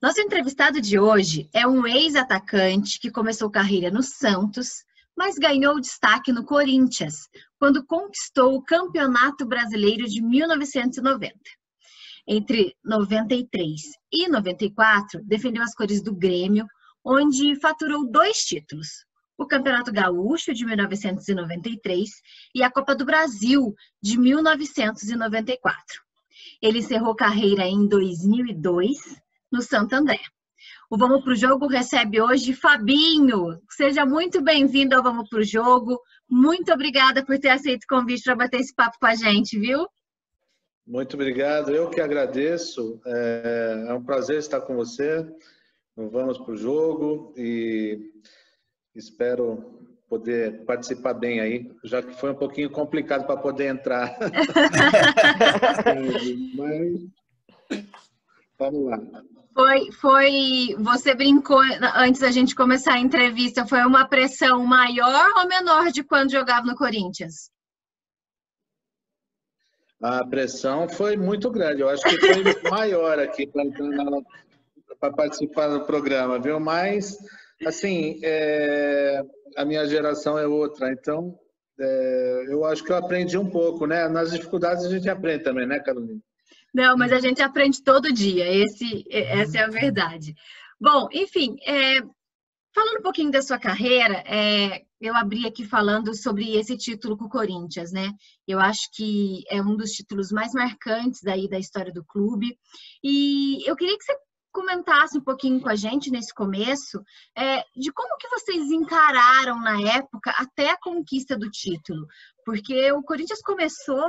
Nosso entrevistado de hoje é um ex-atacante que começou carreira no Santos, mas ganhou destaque no Corinthians, quando conquistou o Campeonato Brasileiro de 1990. Entre 93 e 94, defendeu as cores do Grêmio, onde faturou 2 títulos: o Campeonato Gaúcho de 1993 e a Copa do Brasil de 1994. Ele encerrou carreira em 2002 no Santo André. O Vamos Pro Jogo recebe hoje Fabinho. Seja muito bem-vindo ao Vamos Pro Jogo. Muito obrigada por ter aceito o convite para bater esse papo com a gente, viu? Muito obrigado. Eu que agradeço. É um prazer estar com você. Vamos Pro Jogo e espero poder participar bem aí, já que foi um pouquinho complicado para poder entrar. Mas vamos lá. Você brincou antes da gente começar a entrevista, foi uma pressão maior ou menor de quando jogava no Corinthians? A pressão foi muito grande, eu acho que foi maior aqui para participar do programa, viu? Mas, assim, a minha geração é outra, então eu acho que eu aprendi um pouco, né? Nas dificuldades a gente aprende também, né, Carolina? Não, mas a gente aprende todo dia, essa é a verdade. Bom, enfim, falando um pouquinho da sua carreira, eu abri aqui falando sobre esse título com o Corinthians, né? Eu acho que é um dos títulos mais marcantes aí da história do clube. E eu queria que você comentasse um pouquinho com a gente nesse começo, de como que vocês encararam na época até a conquista do título. Porque o Corinthians começou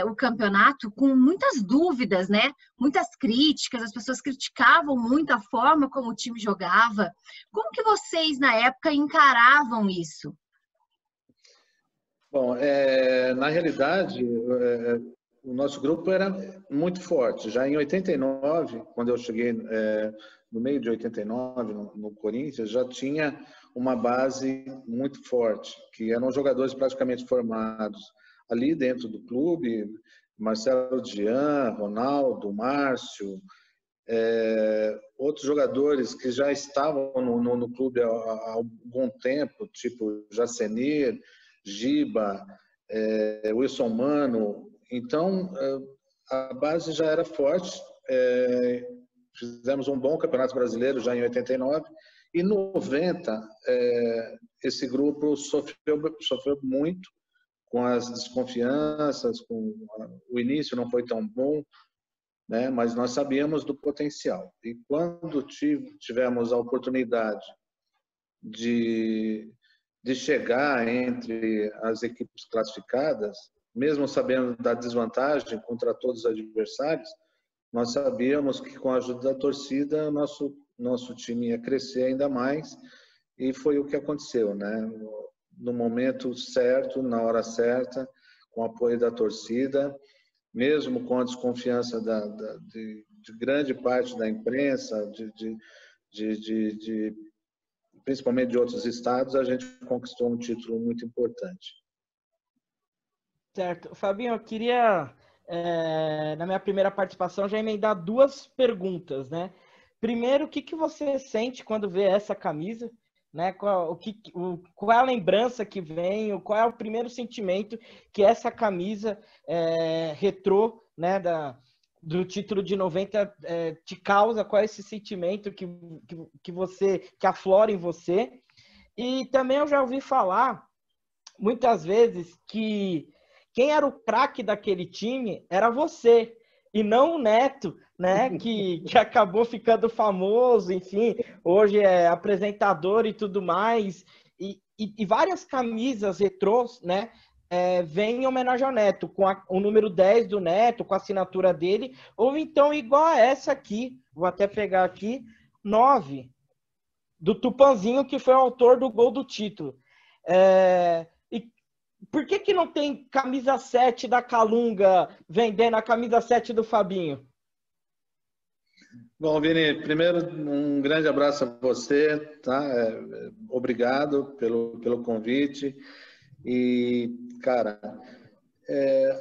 o campeonato com muitas dúvidas, né? Muitas críticas, as pessoas criticavam muito a forma como o time jogava. Como que vocês, na época, encaravam isso? Bom, na realidade, o nosso grupo era muito forte. Já em 89, quando eu cheguei no meio de 89 no Corinthians, já tinha uma base muito forte, que eram jogadores praticamente formados ali dentro do clube, Marcelo Dian, Ronaldo, Márcio, outros jogadores que já estavam no clube há algum tempo, tipo Jacenir, Giba, Wilson Mano. Então, a base já era forte. Fizemos um bom campeonato brasileiro já em 89. E em 90, esse grupo sofreu muito com as desconfianças, o início não foi tão bom, né? Mas nós sabíamos do potencial. E quando tivemos a oportunidade de chegar entre as equipes classificadas, mesmo sabendo da desvantagem contra todos os adversários, nós sabíamos que com a ajuda da torcida nosso time ia crescer ainda mais, e foi o que aconteceu, né? No momento certo, na hora certa, com o apoio da torcida, mesmo com a desconfiança de grande parte da imprensa, principalmente de outros estados, a gente conquistou um título muito importante. Certo. Fabinho, eu queria, na minha primeira participação, já emendar 2 perguntas, né? Primeiro, o que você sente quando vê essa camisa? Né? Qual é a lembrança que vem, qual é o primeiro sentimento que essa camisa retrô, né, do título de 90 te causa? Qual é esse sentimento que aflora em você? E também eu já ouvi falar muitas vezes que quem era o craque daquele time era você, e não o Neto, né, que acabou ficando famoso, enfim, hoje é apresentador e tudo mais, e várias camisas retrôs, né, vêm em homenagem ao Neto, com o número 10 do Neto, com a assinatura dele, ou então igual a essa aqui, vou até pegar aqui, 9, do Tupanzinho, que foi o autor do gol do título. Por que não tem camisa 7 da Calunga vendendo a camisa 7 do Fabinho? Bom, Vini, primeiro um grande abraço a você, tá? Obrigado pelo convite. E, cara,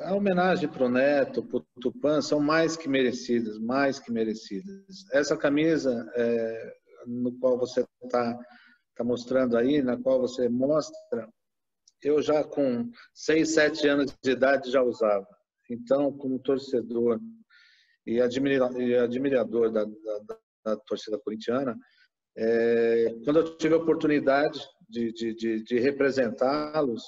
a homenagem para o Neto, para o Tupã, são mais que merecidas, mais que merecidas. Essa camisa no qual você está mostrando aí, na qual você mostra, eu já com 6, 7 anos de idade já usava. Então, como torcedor e admirador da torcida corintiana, quando eu tive a oportunidade de representá-los,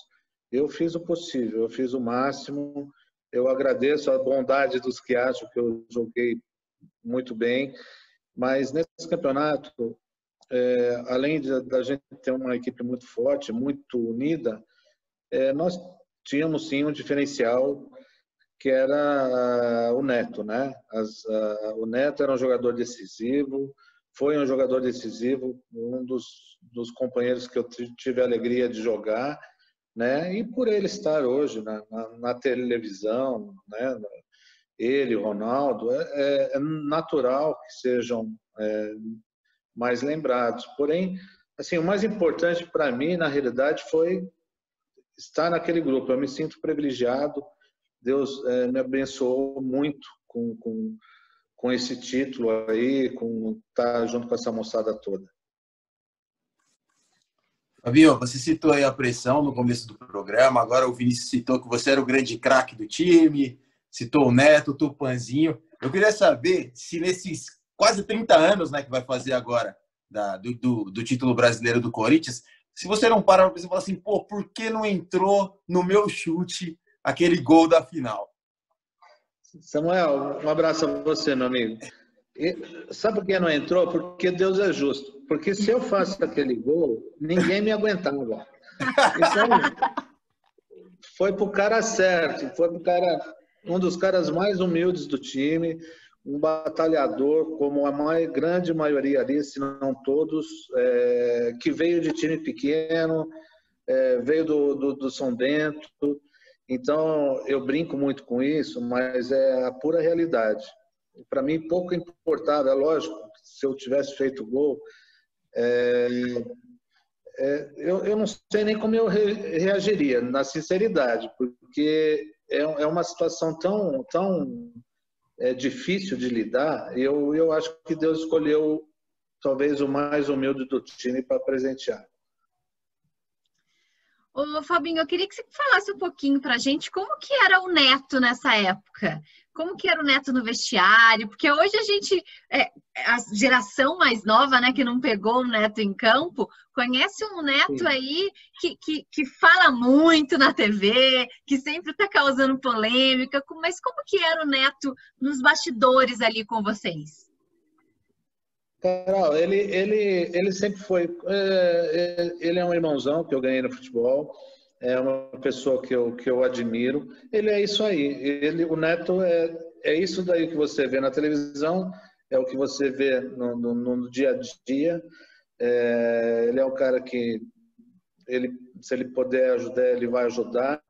eu fiz o possível, eu fiz o máximo. Eu agradeço a bondade dos que acham que eu joguei muito bem, mas nesse campeonato, além da gente ter uma equipe muito forte, muito unida, nós tínhamos sim um diferencial, que era o Neto, né? O Neto era um jogador decisivo, foi um jogador decisivo, um dos companheiros que eu tive a alegria de jogar, né? E por ele estar hoje na televisão, né? Ele, o Ronaldo, é natural que sejam mais lembrados. Porém, assim, o mais importante para mim, na realidade, foi estar naquele grupo. Eu me sinto privilegiado. Deus me abençoou muito com esse título aí, com estar junto com essa moçada toda. Fabinho, você citou aí a pressão no começo do programa, agora o Vinícius citou que você era o grande craque do time, citou o Neto, o Tupanzinho. Eu queria saber se nesses quase 30 anos, né, que vai fazer agora do título brasileiro do Corinthians, se você não parar para pensar e falar assim, pô, por que não entrou no meu chute aquele gol da final? Samuel, um abraço a você, meu amigo. Sabe por que não entrou? Porque Deus é justo. Porque se eu faço aquele gol, ninguém me aguentava. Então, foi pro cara certo, foi pro cara, um dos caras mais humildes do time, um batalhador, como a grande maioria ali, se não todos, que veio de time pequeno, veio do São Bento. Então, eu brinco muito com isso, mas é a pura realidade. Para mim, pouco importava. É lógico, se eu tivesse feito gol, eu não sei nem como eu reagiria, na sinceridade, porque é uma situação tão difícil de lidar. Eu acho que Deus escolheu talvez o mais humilde do time para presentear. Ô, Fabinho, eu queria que você falasse um pouquinho pra gente como que era o Neto nessa época. Como que era o Neto no vestiário? Porque hoje a gente, a geração mais nova, né, que não pegou o Neto em campo, conhece um Neto Sim. aí que fala muito na TV, que sempre está causando polêmica. Mas como que era o Neto nos bastidores ali com vocês? Carol, ele sempre foi. Ele é um irmãozão que eu ganhei no futebol. É uma pessoa que eu admiro. Ele é isso aí. O Neto é isso daí que você vê na televisão, é o que você vê no dia a dia. Ele é um cara que, se ele puder ajudar, ele vai ajudar.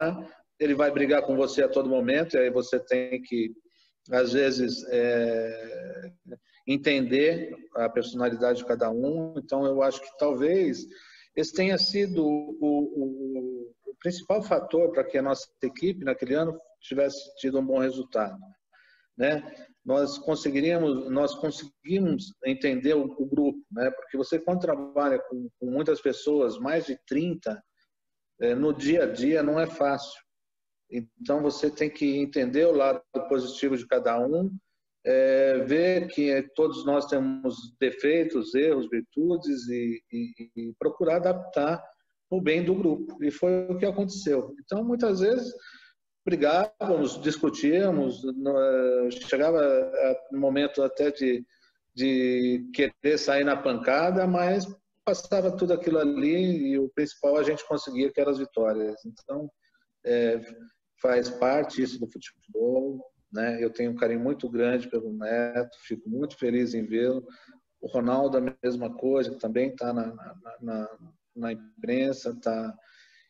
Ele vai brigar com você a todo momento, e aí você tem que, às vezes, entender a personalidade de cada um. Então, eu acho que talvez esse tenha sido o principal fator para que a nossa equipe, naquele ano, tivesse tido um bom resultado, né? Nós conseguimos entender o grupo, né? Porque você, quando trabalha com muitas pessoas, mais de 30, no dia a dia não é fácil. Então, você tem que entender o lado positivo de cada um, ver que todos nós temos defeitos, erros, virtudes e procurar adaptar o bem do grupo. E foi o que aconteceu. Então, muitas vezes, brigávamos, discutíamos, chegava no momento até de querer sair na pancada, mas passava tudo aquilo ali e o principal a gente conseguia, que eram as vitórias. Então, faz parte isso do futebol, né? Eu tenho um carinho muito grande pelo Neto, fico muito feliz em vê-lo. O Ronaldo, a mesma coisa, também está na imprensa, tá.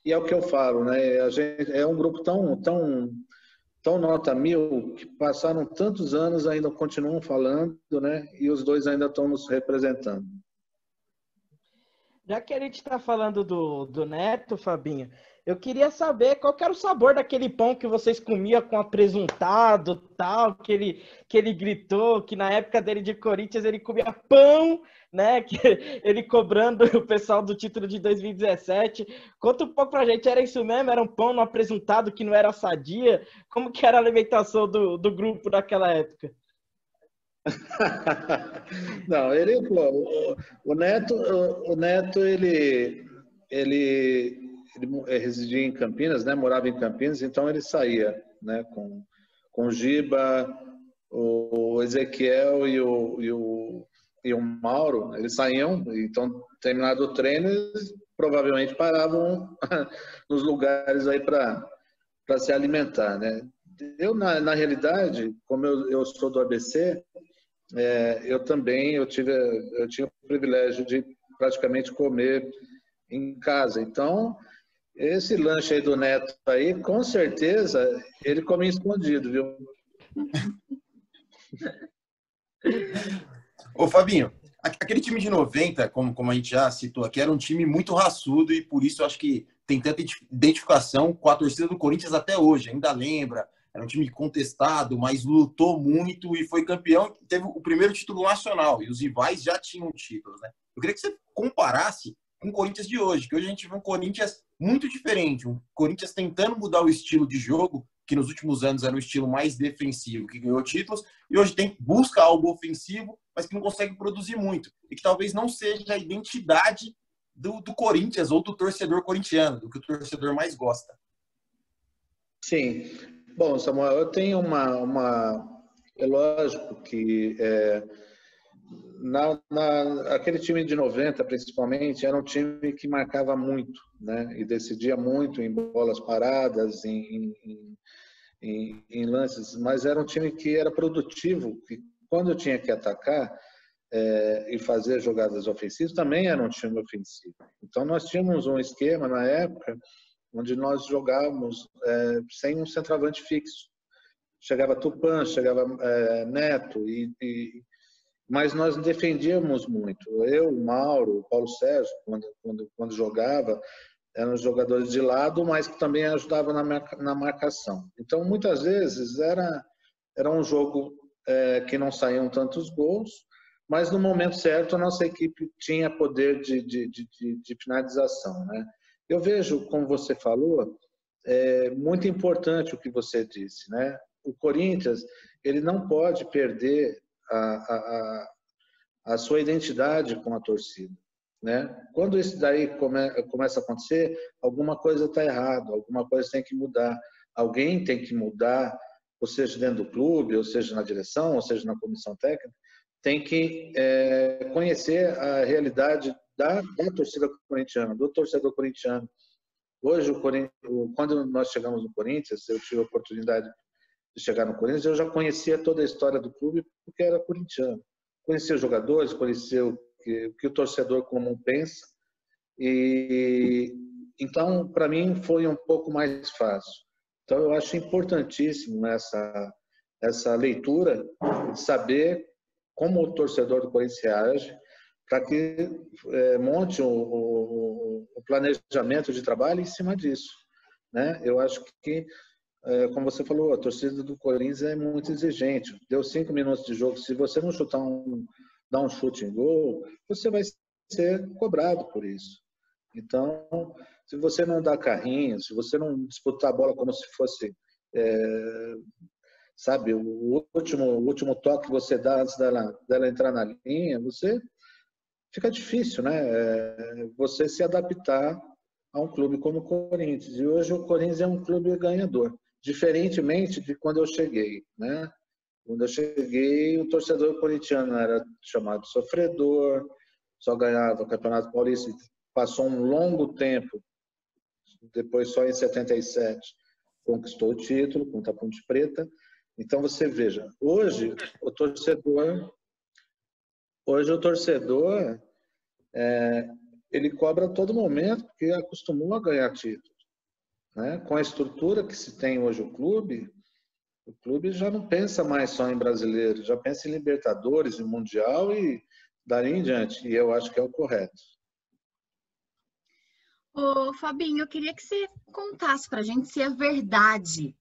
E é o que eu falo, né? A gente é um grupo tão nota 1000 que passaram tantos anos, ainda continuam falando, né? E os dois ainda estão nos representando. Já que a gente está falando do Neto, Fabinho, Eu queria saber qual que era o sabor daquele pão que vocês comiam com apresuntado, tal, que ele gritou que na época dele de Corinthians ele comia pão, né? Que ele cobrando o pessoal do título de 2017. Conta um pouco pra gente, era isso mesmo? Era um pão no apresuntado que não era sadia? Como que era a alimentação do grupo naquela época? Não, o Neto, ele residia em Campinas, né? Morava em Campinas, então ele saía, né? Com o Giba, o Ezequiel e o Mauro, eles saíam, então terminado o treino, eles provavelmente paravam nos lugares aí para se alimentar, né? Eu na realidade, como eu sou do ABC, eu tinha o privilégio de praticamente comer em casa. Então, esse lanche aí do Neto aí, com certeza, ele comia escondido, viu? Ô, Fabinho, aquele time de 90, como a gente já citou aqui, era um time muito raçudo e por isso eu acho que tem tanta identificação com a torcida do Corinthians até hoje. Ainda lembra, era um time contestado, mas lutou muito e foi campeão. Teve o primeiro título nacional e os rivais já tinham títulos, né? Eu queria que você comparasse com o Corinthians de hoje, que hoje a gente vê um Corinthians muito diferente, um Corinthians tentando mudar o estilo de jogo, que nos últimos anos era um estilo mais defensivo, que ganhou títulos, e hoje busca algo ofensivo, mas que não consegue produzir muito, e que talvez não seja a identidade do Corinthians ou do torcedor corintiano, do que o torcedor mais gosta. Sim. Bom, Samuel, eu tenho é lógico que aquele time de 90, principalmente, era um time que marcava muito, né? E decidia muito em bolas paradas, em lances, mas era um time que era produtivo, que quando tinha que atacar e fazer jogadas ofensivas, também era um time ofensivo. Então, nós tínhamos um esquema na época onde nós jogávamos sem um centroavante fixo. Chegava Tupã, chegava Neto, mas nós defendíamos muito. Eu, o Mauro, o Paulo Sérgio, quando jogava, eram jogadores de lado, mas que também ajudavam na marcação. Então, muitas vezes, era um jogo que não saíam tantos gols, mas no momento certo a nossa equipe tinha poder de finalização, né? Eu vejo, como você falou, muito importante o que você disse, né? O Corinthians, ele não pode perder a sua identidade com a torcida, né? Quando isso daí começa a acontecer, alguma coisa está errada, alguma coisa tem que mudar, alguém tem que mudar, ou seja, dentro do clube, ou seja, na direção, ou seja, na comissão técnica, tem que conhecer a realidade da torcida corintiana, do torcedor corintiano. Hoje, quando nós chegamos no Corinthians, eu tive a oportunidade de chegar no Corinthians, eu já conhecia toda a história do clube porque era corintiano. Conhecia os jogadores, conhecia o que o torcedor comum pensa. Então, para mim, foi um pouco mais fácil. Então, eu acho importantíssimo essa leitura de saber como o torcedor do Corinthians reage, para que monte o planejamento de trabalho em cima disso, né? Eu acho que, como você falou, a torcida do Corinthians é muito exigente. Deu 5 minutos de jogo, se você não dar um chute em gol, você vai ser cobrado por isso. Então, se você não dá carrinho, se você não disputar a bola como se fosse, sabe, o último toque que você dá antes dela entrar na linha, fica difícil, né? Você se adaptar a um clube como o Corinthians. E hoje o Corinthians é um clube ganhador, diferentemente de quando eu cheguei, né? Quando eu cheguei, o torcedor corintiano era chamado sofredor, só ganhava o Campeonato Paulista, passou um longo tempo, depois só em 77 conquistou o título contra a Ponte Preta. Então você veja, hoje o torcedor ele cobra a todo momento porque acostumou a ganhar títulos, né? Com a estrutura que se tem hoje o clube já não pensa mais só em brasileiro, já pensa em Libertadores, em Mundial e dali em diante. E eu acho que é o correto. Ô, Fabinho, eu queria que você contasse pra gente se é verdade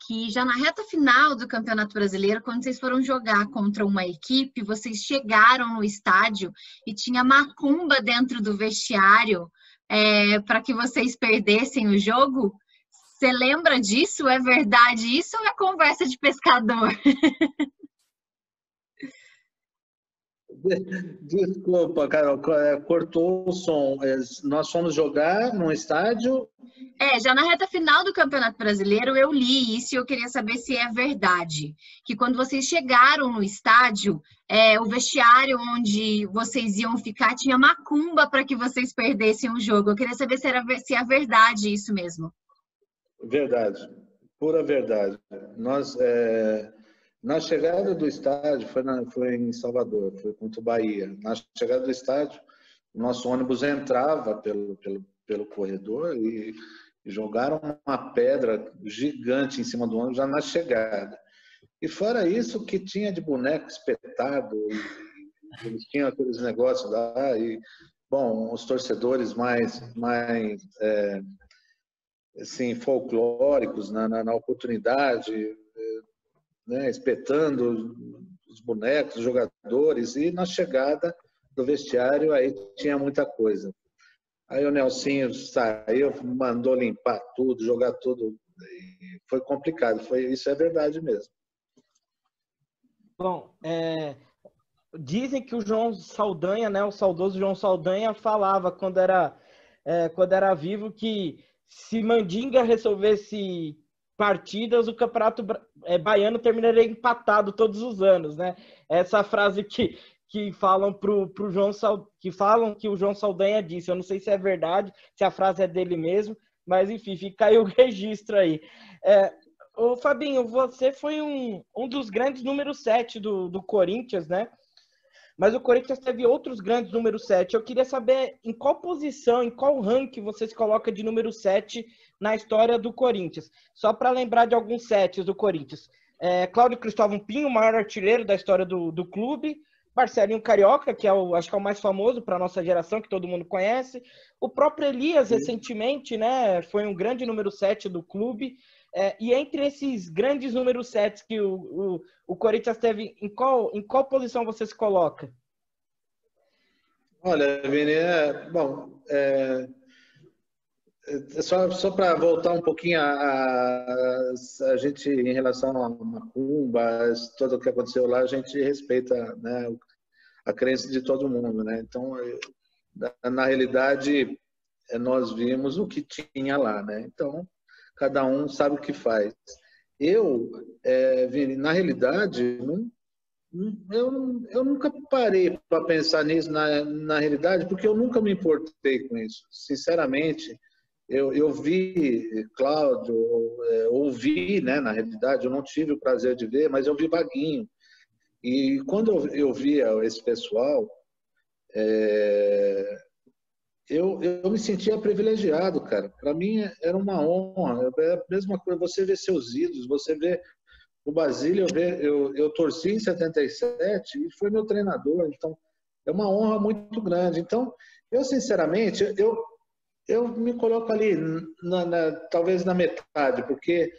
que já na reta final do Campeonato Brasileiro, quando vocês foram jogar contra uma equipe, vocês chegaram no estádio e tinha macumba dentro do vestiário para que vocês perdessem o jogo. Você lembra disso? É verdade isso ou é conversa de pescador? Desculpa, Carol, cortou o som. Nós fomos jogar num estádio. Já na reta final do Campeonato Brasileiro eu li isso e eu queria saber se é verdade. Que quando vocês chegaram no estádio, o vestiário onde vocês iam ficar tinha macumba para que vocês perdessem o jogo. Eu queria saber se é verdade isso mesmo. Verdade, pura verdade. Na chegada do estádio, foi em Salvador, foi contra o Bahia. Na chegada do estádio, o nosso ônibus entrava pelo corredor e jogaram uma pedra gigante em cima do ônibus já na chegada. E fora isso, que tinha de boneco espetado, eles tinham aqueles negócios lá, e, bom, os torcedores mais assim, folclóricos na oportunidade, né, espetando os bonecos, os jogadores, e na chegada do vestiário aí tinha muita coisa. Aí o Nelsinho saiu, mandou limpar tudo, jogar tudo, foi complicado, isso é verdade mesmo. Bom, dizem que o João Saldanha, né, o saudoso João Saldanha, falava quando era vivo que se Mandinga resolvesse partidas, o Campeonato Baiano terminaria empatado todos os anos, né? Essa frase que falam que o João Saldanha disse. Eu não sei se é verdade, se a frase é dele mesmo, mas enfim, fica aí o registro aí. Ô, Fabinho, você foi um dos grandes números 7 do Corinthians, né? Mas o Corinthians teve outros grandes números 7. Eu queria saber em qual posição, em qual ranking você se coloca de número 7 na história do Corinthians. Só para lembrar de alguns 7 do Corinthians. Cláudio Cristóvão Pinho, o maior artilheiro da história do clube. Marcelinho Carioca, que acho que é o mais famoso para a nossa geração, que todo mundo conhece. O próprio Elias, recentemente, né, foi um grande número 7 do clube. E entre esses grandes números 7 que o Corinthians teve, em qual posição você se coloca? Olha, Vini, só para voltar um pouquinho a gente, em relação a Macumba, tudo o que aconteceu lá, a gente respeita, né, a crença de todo mundo, né? Então, na realidade, nós vimos o que tinha lá, né? Então, cada um sabe o que faz. Vini, na realidade, eu nunca parei para pensar nisso na realidade, porque eu nunca me importei com isso. Sinceramente, eu vi Cláudio, ouvi, né, na realidade, eu não tive o prazer de ver, mas eu vi Vaguinho. E quando eu via esse pessoal, eu me sentia privilegiado, cara. Para mim era uma honra. É a mesma coisa, você vê seus ídolos, você vê o Basílio, eu torci em 77 e foi meu treinador. Então, é uma honra muito grande. Então, eu sinceramente, eu me coloco ali, talvez na metade, porque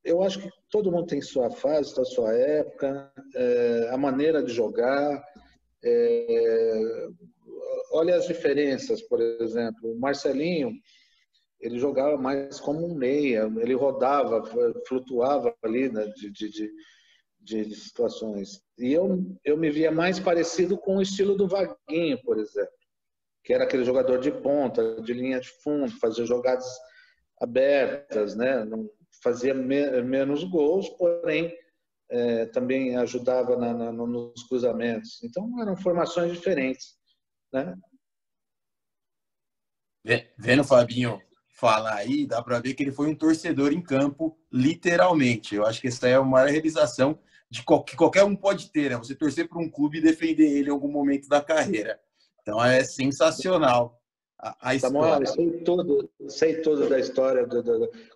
eu acho que todo mundo tem sua fase, a sua época, a maneira de jogar. Olha as diferenças, por exemplo, o Marcelinho, ele jogava mais como um meia, ele rodava, flutuava ali, né, de situações. E eu me via mais parecido com o estilo do Vaguinho, por exemplo, que era aquele jogador de ponta, de linha de fundo, fazia jogadas abertas, né? Não fazia menos gols, porém também ajudava nos cruzamentos. Então eram formações diferentes, né? Vendo o Fabinho falar aí, dá para ver que ele foi um torcedor em campo, literalmente. Eu acho que essa é a maior realização que qualquer um pode ter, né? Você torcer para um clube e defender ele em algum momento da carreira. Então é sensacional a história. Samuel, sei tudo da história.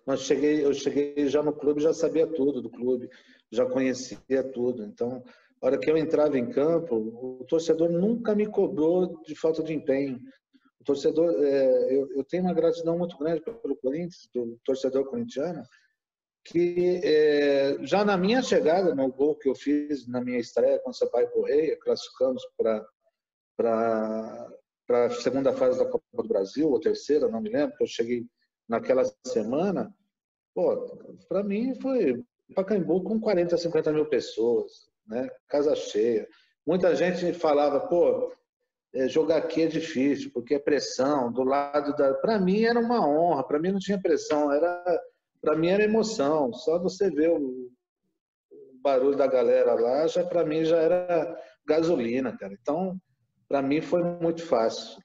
Quando eu cheguei já no clube, já sabia tudo do clube, já conhecia tudo. Então, a hora que eu entrava em campo, o torcedor nunca me cobrou de falta de empenho. O torcedor, eu tenho uma gratidão muito grande pelo Corinthians, do torcedor corintiano, que já na minha chegada, no gol que eu fiz na minha estreia com o Sampaio Corrêa, classificamos para a segunda fase da Copa do Brasil, ou terceira, não me lembro, que eu cheguei naquela semana. Para mim foi Pacaembu com 40, 50 mil pessoas, né? Casa cheia. Muita gente falava, jogar aqui é difícil, porque é pressão do lado da... Para mim era uma honra, para mim não tinha pressão, para mim era emoção. Só você ver o barulho da galera lá, para mim já era gasolina, cara. Então, para mim foi muito fácil.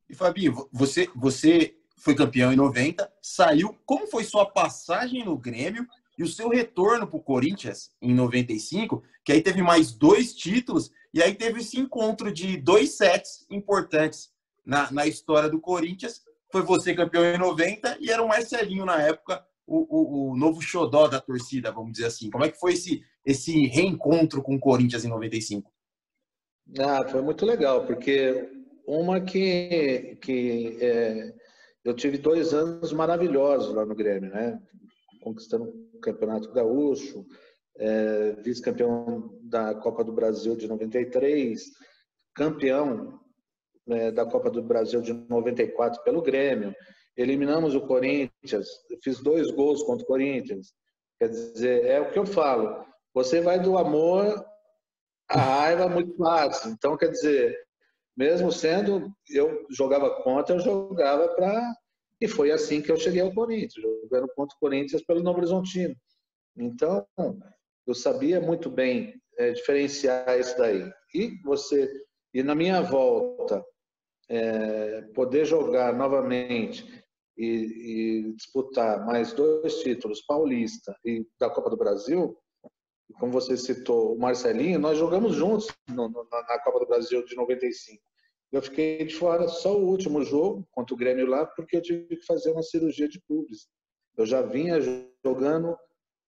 E Fabinho, você foi campeão em 90, saiu. Como foi sua passagem no Grêmio e o seu retorno para o Corinthians em 95, que aí teve mais 2 títulos, e aí teve esse encontro de 2 sets importantes na história do Corinthians. Foi você campeão em 90 e era o Marcelinho na época, o novo xodó da torcida, vamos dizer assim. Como é que foi esse reencontro com o Corinthians em 95? Foi muito legal, porque eu tive 2 anos maravilhosos lá no Grêmio, né? Conquistando o Campeonato Gaúcho, vice-campeão da Copa do Brasil de 93, campeão da Copa do Brasil de 94 pelo Grêmio, eliminamos o Corinthians, fiz 2 gols contra o Corinthians. Quer dizer, é o que eu falo, você vai do amor à raiva muito fácil. Então, quer dizer, mesmo sendo, eu jogava contra, eu jogava para... E foi assim que eu cheguei ao Corinthians, jogando contra o Corinthians pelo Novo Horizontino. Então, eu sabia muito bem diferenciar isso daí. E na minha volta, poder jogar novamente e disputar mais 2 títulos, Paulista e da Copa do Brasil, como você citou, o Marcelinho, nós jogamos juntos na Copa do Brasil de 95. Eu fiquei de fora só o último jogo contra o Grêmio lá, porque eu tive que fazer uma cirurgia de pubis. Eu já vinha jogando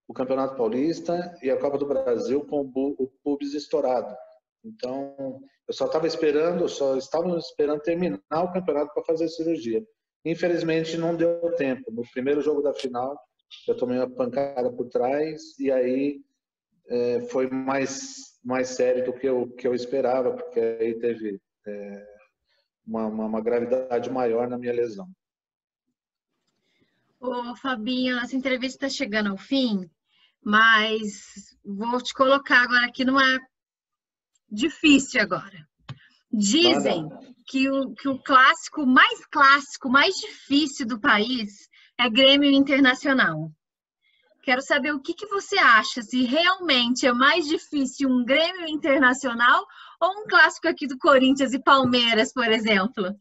o Campeonato Paulista e a Copa do Brasil com o pubis estourado. Então, eu só estava esperando terminar o campeonato para fazer a cirurgia. Infelizmente, não deu tempo. No primeiro jogo da final, eu tomei uma pancada por trás e aí foi mais sério do que eu esperava, porque aí teve uma gravidade maior na minha lesão. Ô, Fabinho, nossa entrevista está chegando ao fim, mas vou te colocar agora aqui numa difícil agora. Dizem que o clássico, mais difícil do país é Grêmio Internacional. Quero saber o que você acha, se realmente é mais difícil um Grêmio Internacional ou um clássico aqui do Corinthians e Palmeiras, por exemplo?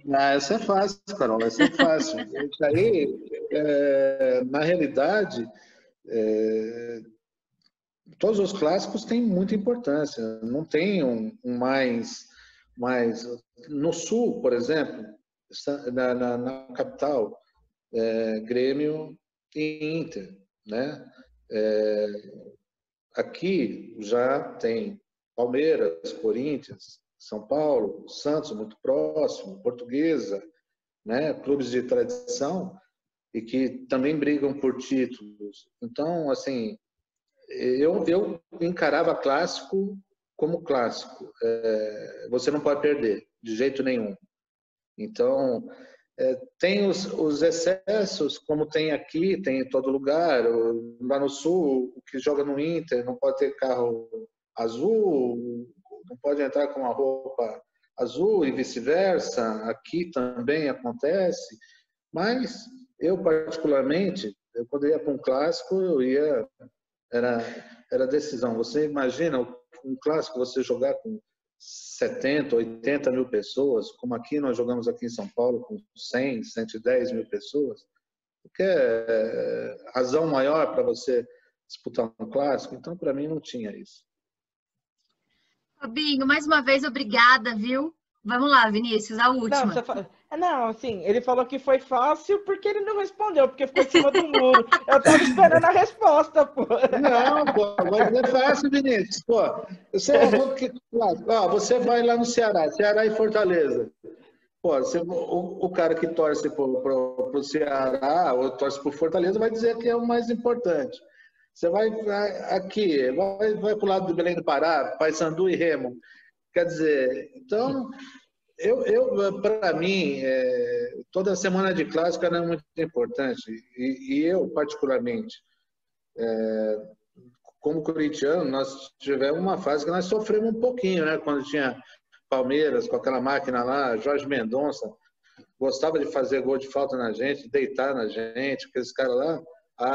Essa é fácil, Carol, essa é fácil. Isso aí, na realidade, todos os clássicos têm muita importância. Não tem um mais... No Sul, por exemplo, na capital, Grêmio e Inter, né? Aqui já tem Palmeiras, Corinthians, São Paulo, Santos muito próximo, Portuguesa, né? Clubes de tradição e que também brigam por títulos. Então, assim, eu encarava clássico como clássico. Você não pode perder, de jeito nenhum. Então, tem os excessos, como tem aqui, tem em todo lugar. Lá no Sul, o que joga no Inter não pode ter carro azul, não pode entrar com uma roupa azul e vice-versa. Aqui também acontece. Mas eu, particularmente, quando ia para um clássico, era decisão. Você imagina um clássico, você jogar com 70, 80 mil pessoas, como aqui nós jogamos aqui em São Paulo com 100, 110 mil pessoas, porque é razão maior para você disputar um clássico. Então, para mim, não tinha isso. Fabinho, mais uma vez, obrigada, viu? Vamos lá, Vinícius, a última. Não, assim, ele falou que foi fácil porque ele não respondeu, porque ficou em cima do muro. Eu tava esperando a resposta, pô. Não, pô, mas é fácil, Vinícius. Pô, você vai lá no Ceará e Fortaleza. Pô, o cara que torce para o Ceará ou torce para o Fortaleza vai dizer que é o mais importante. Você vai aqui, vai para o lado do Belém do Pará, Paysandu e Remo. Quer dizer, então, para mim, toda semana de clássico é muito importante. E eu, particularmente, como corintiano, nós tivemos uma fase que nós sofremos um pouquinho, né? Quando tinha Palmeiras, com aquela máquina lá, Jorge Mendonça, gostava de fazer gol de falta na gente, deitar na gente, aqueles caras lá.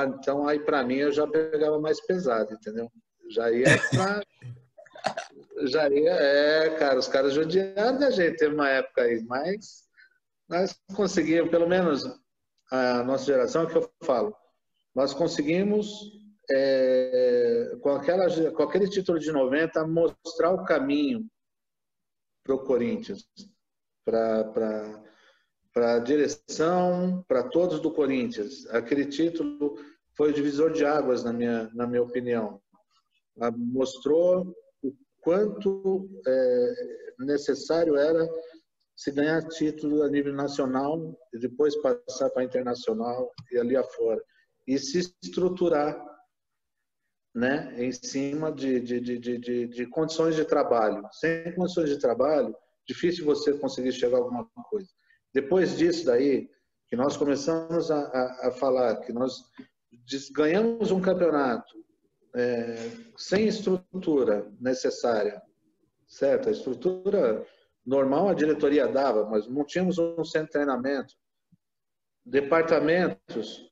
Então aí para mim eu já pegava mais pesado, entendeu? Já ia, cara, os caras judiaram da gente, teve uma época aí, mas nós conseguimos, pelo menos a nossa geração, é o que eu falo, nós conseguimos, com aquele título de 90, mostrar o caminho para o Corinthians, para a direção, para todos do Corinthians. Aquele título foi o divisor de águas, na minha opinião. Mostrou o quanto necessário era se ganhar título a nível nacional e depois passar para internacional e ali afora. E se estruturar, né, em cima de condições de trabalho. Sem condições de trabalho, difícil você conseguir chegar a alguma coisa. Depois disso daí, que nós começamos a falar que nós ganhamos um campeonato sem estrutura necessária, certo? A estrutura normal a diretoria dava, mas não tínhamos um centro de treinamento. Departamentos,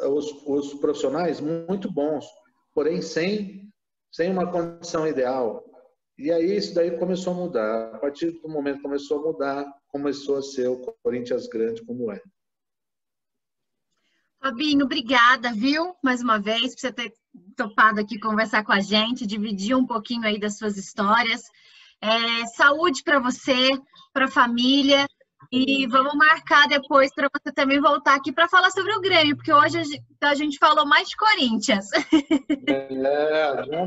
os profissionais muito bons, porém sem uma condição ideal. E aí isso daí começou a mudar. A partir do momento que começou a mudar, começou a ser o Corinthians grande como é. Fabinho, obrigada, viu? Mais uma vez, por você ter topado aqui conversar com a gente, dividir um pouquinho aí das suas histórias. Saúde para você, para a família. E vamos marcar depois para você também voltar aqui para falar sobre o Grêmio, porque hoje a gente falou mais de Corinthians.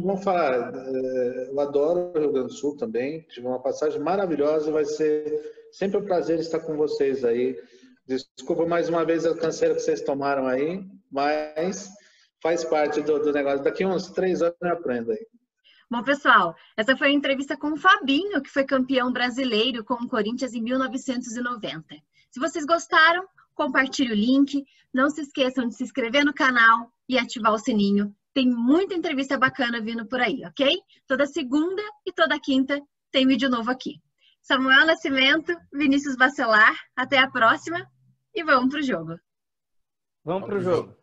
Vamos falar. Eu adoro o Rio Grande do Sul também. Tive uma passagem maravilhosa. Vai ser sempre um prazer estar com vocês aí. Desculpa mais uma vez a canseira que vocês tomaram aí, mas faz parte do negócio. Daqui uns 3 anos eu aprendo aí. Bom, pessoal, essa foi a entrevista com o Fabinho, que foi campeão brasileiro com o Corinthians em 1990. Se vocês gostaram, compartilhe o link. Não se esqueçam de se inscrever no canal e ativar o sininho. Tem muita entrevista bacana vindo por aí, ok? Toda segunda e toda quinta tem vídeo novo aqui. Samuel Nascimento, Vinícius Bacelar. Até a próxima e vamos pro jogo. Vamos pro jogo.